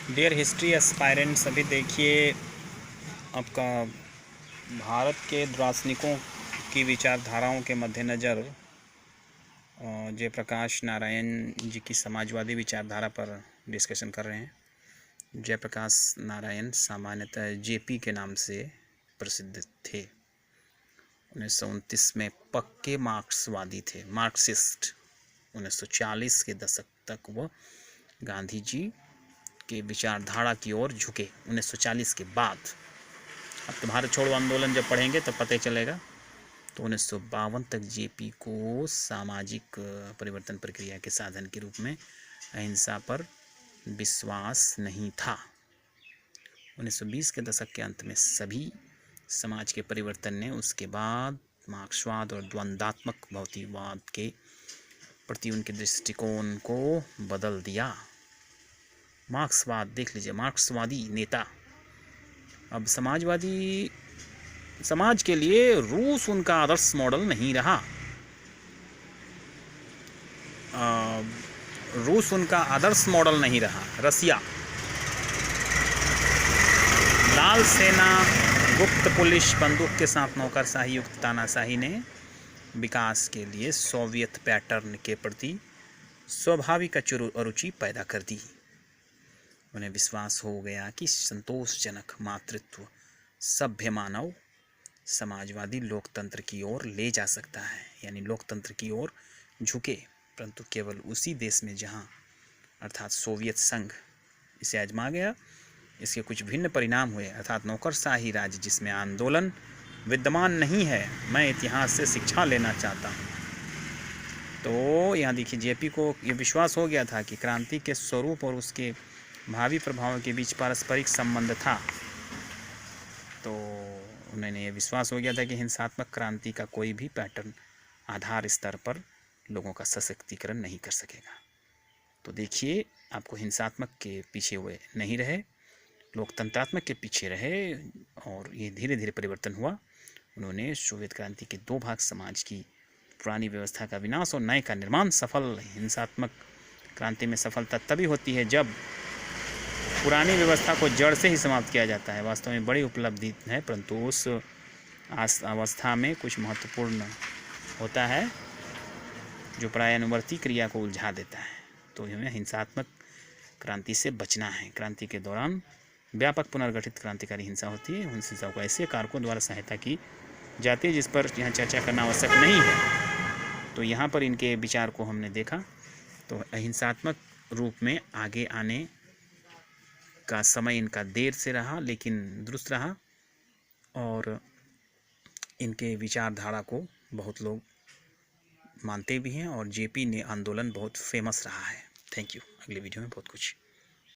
Dear history aspirants, अभी देखिए आपका भारत के दार्शनिकों की विचारधाराओं के मद्देनज़र जयप्रकाश नारायण जी की समाजवादी विचारधारा पर डिस्कशन कर रहे हैं। जयप्रकाश नारायण सामान्यतः जेपी के नाम से प्रसिद्ध थे। 1929 में पक्के मार्क्सवादी थे, मार्क्सिस्ट। 1940 के दशक तक वह गांधी जी के विचारधारा की ओर झुके। 1940 के बाद, अब तो भारत छोड़ो आंदोलन जब पढ़ेंगे तब पता चलेगा, तो 1952 तक जेपी को सामाजिक परिवर्तन प्रक्रिया के साधन के रूप में अहिंसा पर विश्वास नहीं था। 1920 के दशक के अंत में सभी समाज के परिवर्तन ने उसके बाद मार्क्सवाद और द्वंद्वात्मक भौतिकवाद के प्रति उनके दृष्टिकोण को बदल दिया। मार्क्सवाद देख लीजिए, मार्क्सवादी नेता। अब समाजवादी समाज के लिए रूस उनका आदर्श मॉडल नहीं रहा। रूस उनका आदर्श मॉडल नहीं रहा। रसिया, लाल सेना, गुप्त पुलिस, बंदूक के साथ नौकरशाही युक्त तानाशाही ने विकास के लिए सोवियत पैटर्न के प्रति स्वाभाविक अरुचि पैदा कर दी। उन्हें विश्वास हो गया कि संतोषजनक मातृत्व सभ्य मानव समाजवादी लोकतंत्र की ओर ले जा सकता है, यानी लोकतंत्र की ओर झुके, परंतु केवल उसी देश में जहां, अर्थात सोवियत संघ, इसे आजमा गया। इसके कुछ भिन्न परिणाम हुए, अर्थात नौकरशाही राज्य जिसमें आंदोलन विद्यमान नहीं है। मैं इतिहास से शिक्षा लेना चाहता हूँ। तो यहाँ देखिए, जेपी को ये विश्वास हो गया था कि क्रांति के स्वरूप और उसके भावी प्रभावों के बीच पारस्परिक संबंध था। तो उन्हें ये विश्वास हो गया था कि हिंसात्मक क्रांति का कोई भी पैटर्न आधार स्तर पर लोगों का सशक्तिकरण नहीं कर सकेगा। तो देखिए, आपको हिंसात्मक के पीछे हुए नहीं रहे, लोकतंत्रात्मक के पीछे रहे, और ये धीरे धीरे परिवर्तन हुआ। उन्होंने सोवियत क्रांति के दो भाग, समाज की पुरानी व्यवस्था का विनाश और नए का निर्माण सफल। हिंसात्मक क्रांति में सफलता तभी होती है जब पुरानी व्यवस्था को जड़ से ही समाप्त किया जाता है। वास्तव में बड़ी उपलब्धि है, परंतु उस अवस्था में कुछ महत्वपूर्ण होता है जो प्राय अनुवर्ती क्रिया को उलझा देता है। तो हमें हिंसात्मक क्रांति से बचना है। क्रांति के दौरान व्यापक पुनर्गठित क्रांतिकारी हिंसा होती है। उन हिंसा को ऐसे कारकों द्वारा सहायता की जाती है जिस पर यहाँ चर्चा करना आवश्यक नहीं है। तो यहाँ पर इनके विचार को हमने देखा। तो अहिंसात्मक रूप में आगे आने का समय इनका देर से रहा, लेकिन दुरुस्त रहा, और इनके विचारधारा को बहुत लोग मानते भी हैं, और जेपी ने आंदोलन बहुत फेमस रहा है। Thank you. अगले वीडियो में बहुत कुछ